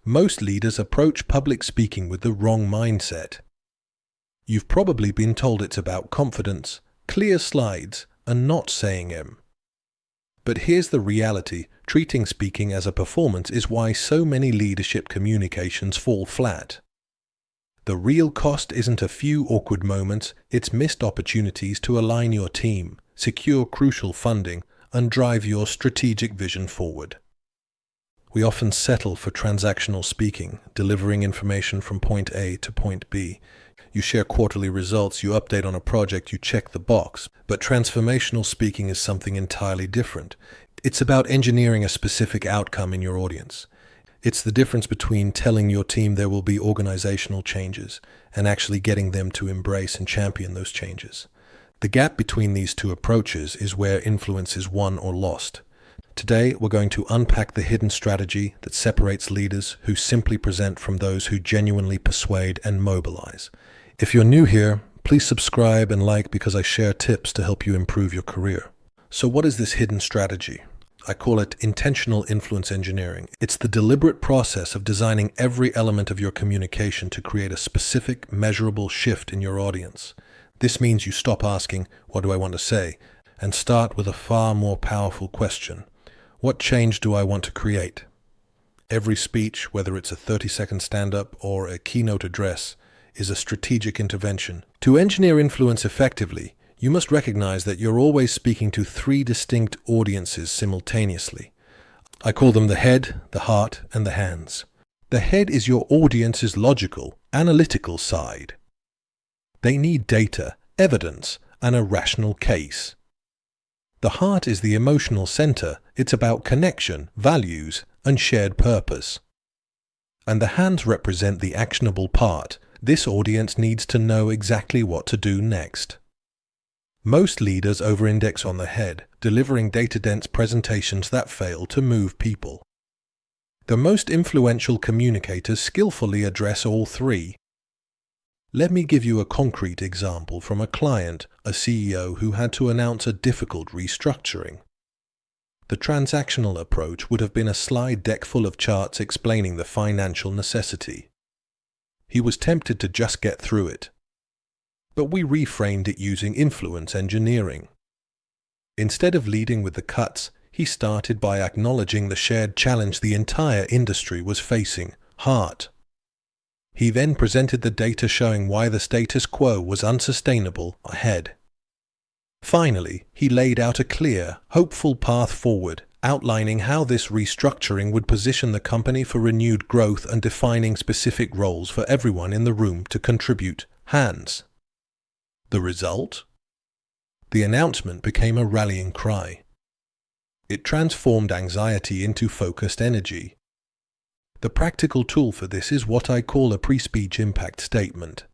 Most leaders approach public speaking with the wrong mindset. You've probably been told it's about confidence, clear slides, and not saying em. But here's the reality: treating speaking as a performance is why so many leadership communications fall flat. The real cost isn't a few awkward moments, it's missed opportunities to align your team, secure crucial funding, and drive your strategic vision forward. We often settle for transactional speaking, delivering information from point A to point B. You share quarterly results, you update on a project, you check the box. But transformational speaking is something entirely different. It's about engineering a specific outcome in your audience. It's the difference between telling your team there will be organizational changes and actually getting them to embrace and champion those changes. The gap between these two approaches is where influence is won or lost. Today, we're going to unpack the hidden strategy that separates leaders who simply present from those who genuinely persuade and mobilize. If you're new here, please subscribe and like because I share tips to help you improve your career. So what is this hidden strategy? I call it intentional influence engineering. It's the deliberate process of designing every element of your communication to create a specific, measurable shift in your audience. This means you stop asking, "What do I want to say?" and start with a far more powerful question. What change do I want to create? Every speech, whether it's a 30-second stand-up or a keynote address, is a strategic intervention. To engineer influence effectively, you must recognize that you're always speaking to three distinct audiences simultaneously. I call them the head, the heart, and the hands. The head is your audience's logical, analytical side. They need data, evidence, and a rational case. The heart is the emotional center. It's about connection, values, and shared purpose. And the hands represent the actionable part. This audience needs to know exactly what to do next. Most leaders over-index on the head, delivering data-dense presentations that fail to move people. The most influential communicators skillfully address all three. Let me give you a concrete example from a client, a CEO who had to announce a difficult restructuring. The transactional approach would have been a slide deck full of charts explaining the financial necessity. He was tempted to just get through it. But we reframed it using influence engineering. Instead of leading with the cuts, he started by acknowledging the shared challenge the entire industry was facing: heart. He then presented the data showing why the status quo was unsustainable ahead. Finally, he laid out a clear, hopeful path forward, outlining how this restructuring would position the company for renewed growth and defining specific roles for everyone in the room to contribute. Hands. The result? The announcement became a rallying cry. It transformed anxiety into focused energy. The practical tool for this is what I call a pre-speech impact statement.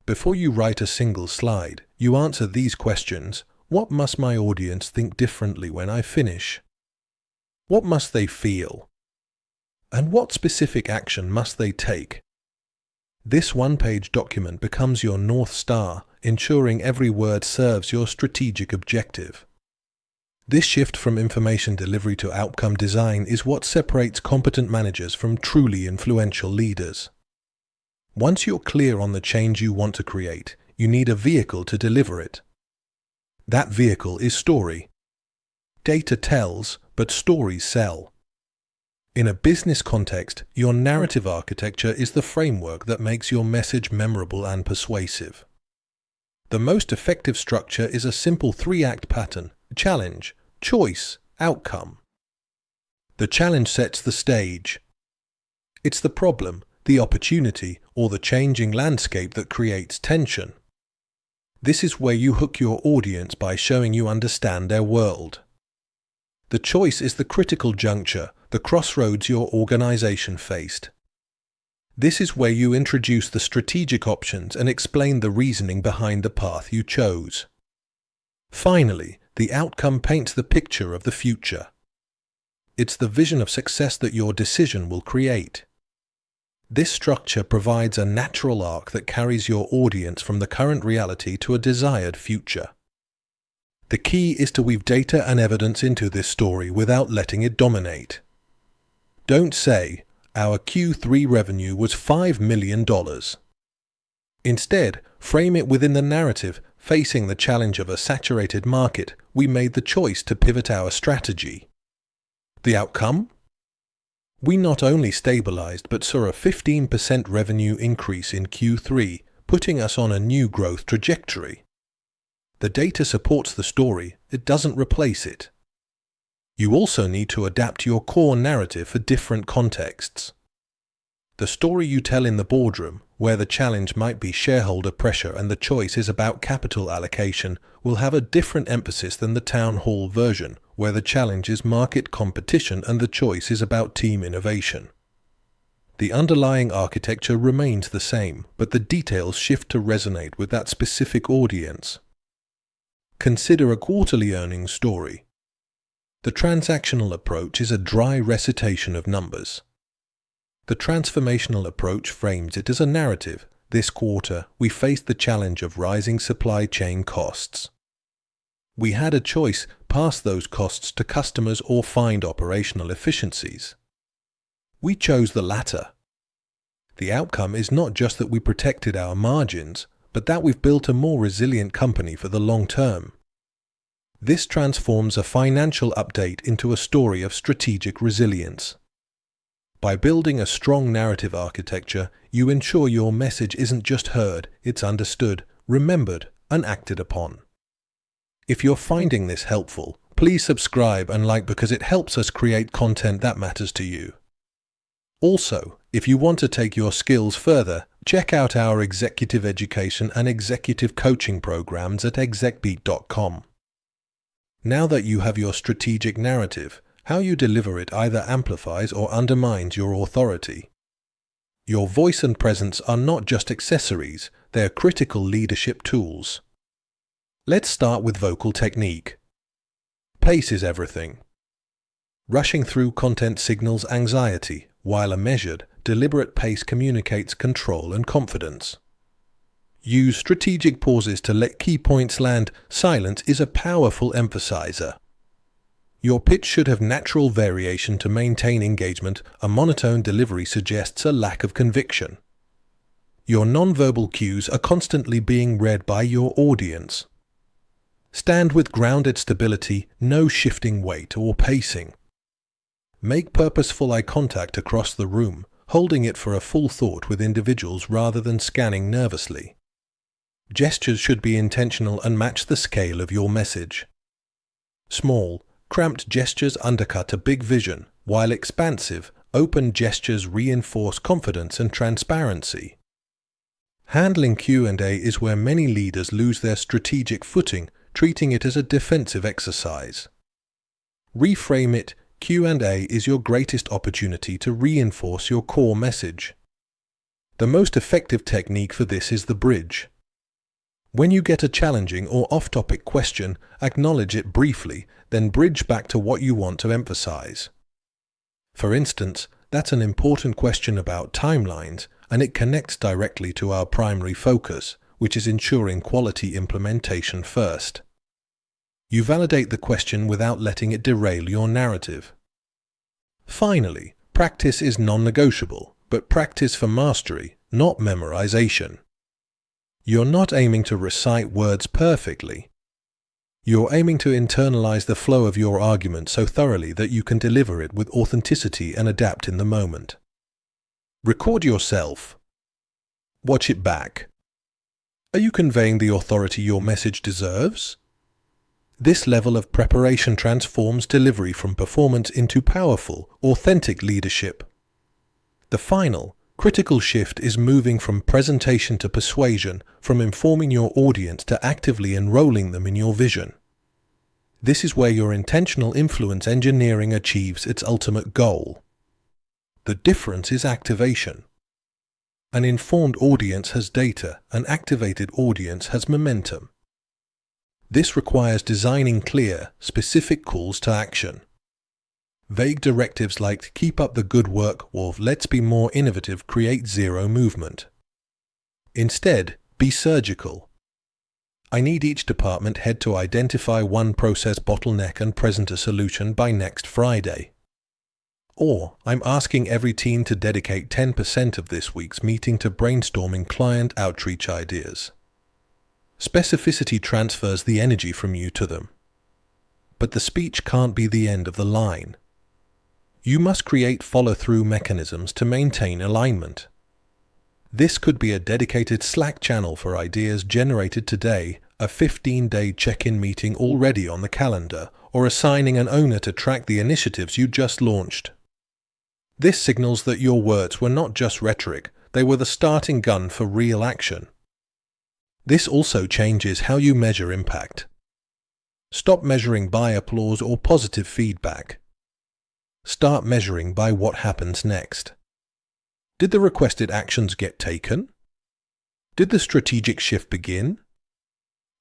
Before you write a single slide, you answer these questions. What must my audience think differently when I finish? What must they feel? And what specific action must they take? This one-page document becomes your North Star, ensuring every word serves your strategic objective. This shift from information delivery to outcome design is what separates competent managers from truly influential leaders. Once you're clear on the change you want to create, you need a vehicle to deliver it. That vehicle is story. Data tells, but stories sell. In a business context, your narrative architecture is the framework that makes your message memorable and persuasive. The most effective structure is a simple three-act pattern: challenge, choice, outcome. The challenge sets the stage. It's the problem, the opportunity, or the changing landscape that creates tension. This is where you hook your audience by showing you understand their world. The choice is the critical juncture, the crossroads your organization faced. This is where you introduce the strategic options and explain the reasoning behind the path you chose. Finally, the outcome paints the picture of the future. It's the vision of success that your decision will create. This structure provides a natural arc that carries your audience from the current reality to a desired future. The key is to weave data and evidence into this story without letting it dominate. Don't say, Our Q3 revenue was $5 million. Instead, frame it within the narrative. Facing the challenge of a saturated market, we made the choice to pivot our strategy. The outcome? We not only stabilized but saw a 15% revenue increase in Q3, putting us on a new growth trajectory. The data supports the story, it doesn't replace it. You also need to adapt your core narrative for different contexts. The story you tell in the boardroom, where the challenge might be shareholder pressure and the choice is about capital allocation, will have a different emphasis than the town hall version, where the challenge is market competition and the choice is about team innovation. The underlying architecture remains the same, but the details shift to resonate with that specific audience. Consider a quarterly earnings story. The transactional approach is a dry recitation of numbers. The transformational approach frames it as a narrative. This quarter, we faced the challenge of rising supply chain costs. We had a choice: pass those costs to customers or find operational efficiencies. We chose the latter. The outcome is not just that we protected our margins, but that we've built a more resilient company for the long term. This transforms a financial update into a story of strategic resilience. By building a strong narrative architecture, you ensure your message isn't just heard, it's understood, remembered, and acted upon. If you're finding this helpful, please subscribe and like because it helps us create content that matters to you. Also, if you want to take your skills further, check out our executive education and executive coaching programs at execbeat.com. Now that you have your strategic narrative, how you deliver it either amplifies or undermines your authority. Your voice and presence are not just accessories, they're critical leadership tools. Let's start with vocal technique. Pace is everything. Rushing through content signals anxiety, while a measured, deliberate pace communicates control and confidence. Use strategic pauses to let key points land. Silence is a powerful emphasizer. Your pitch should have natural variation to maintain engagement. A monotone delivery suggests a lack of conviction. Your nonverbal cues are constantly being read by your audience. Stand with grounded stability, no shifting weight or pacing. Make purposeful eye contact across the room, holding it for a full thought with individuals rather than scanning nervously. Gestures should be intentional and match the scale of your message. Small, cramped gestures undercut a big vision, while expansive, open gestures reinforce confidence and transparency. Handling Q&A is where many leaders lose their strategic footing, treating it as a defensive exercise. Reframe it: Q&A is your greatest opportunity to reinforce your core message. The most effective technique for this is the bridge. When you get a challenging or off-topic question, acknowledge it briefly, then bridge back to what you want to emphasize. For instance, that's an important question about timelines, and it connects directly to our primary focus, which is ensuring quality implementation first. You validate the question without letting it derail your narrative. Finally, practice is non-negotiable, but practice for mastery, not memorization. You're not aiming to recite words perfectly. You're aiming to internalize the flow of your argument so thoroughly that you can deliver it with authenticity and adapt in the moment. Record yourself. Watch it back. Are you conveying the authority your message deserves? This level of preparation transforms delivery from performance into powerful, authentic leadership. The final, critical shift is moving from presentation to persuasion, from informing your audience to actively enrolling them in your vision. This is where your intentional influence engineering achieves its ultimate goal. The difference is activation. An informed audience has data, an activated audience has momentum. This requires designing clear, specific calls to action. Vague directives like "keep up the good work" or "let's be more innovative" create zero movement. Instead, be surgical. I need each department head to identify one process bottleneck and present a solution by next Friday. Or, I'm asking every team to dedicate 10% of this week's meeting to brainstorming client outreach ideas. Specificity transfers the energy from you to them. But the speech can't be the end of the line. You must create follow-through mechanisms to maintain alignment. This could be a dedicated Slack channel for ideas generated today, a 15-day check-in meeting already on the calendar, or assigning an owner to track the initiatives you just launched. This signals that your words were not just rhetoric, they were the starting gun for real action. This also changes how you measure impact. Stop measuring by applause or positive feedback. Start measuring by what happens next. Did the requested actions get taken? Did the strategic shift begin?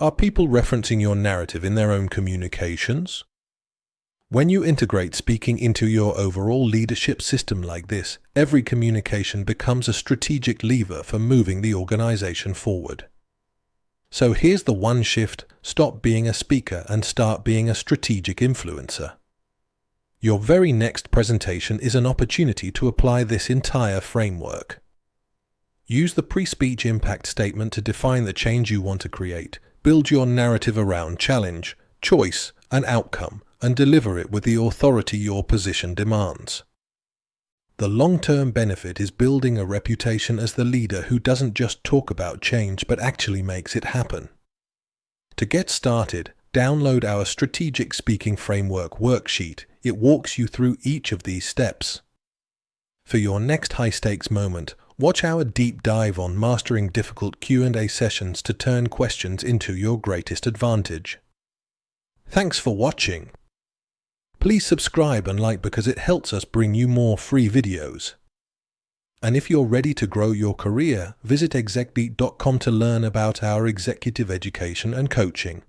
Are people referencing your narrative in their own communications? When you integrate speaking into your overall leadership system like this, every communication becomes a strategic lever for moving the organization forward. So here's the one shift: stop being a speaker and start being a strategic influencer. Your very next presentation is an opportunity to apply this entire framework. Use the pre-speech impact statement to define the change you want to create. Build your narrative around challenge, choice, and outcome, and deliver it with the authority your position demands. The long-term benefit is building a reputation as the leader who doesn't just talk about change but actually makes it happen. To get started, download our Strategic Speaking Framework worksheet. It walks you through each of these steps. For your next high-stakes moment, watch our deep dive on mastering difficult Q&A sessions to turn questions into your greatest advantage. Thanks for watching. Please subscribe and like because it helps us bring you more free videos. And if you're ready to grow your career, visit execbeat.com to learn about our executive education and coaching.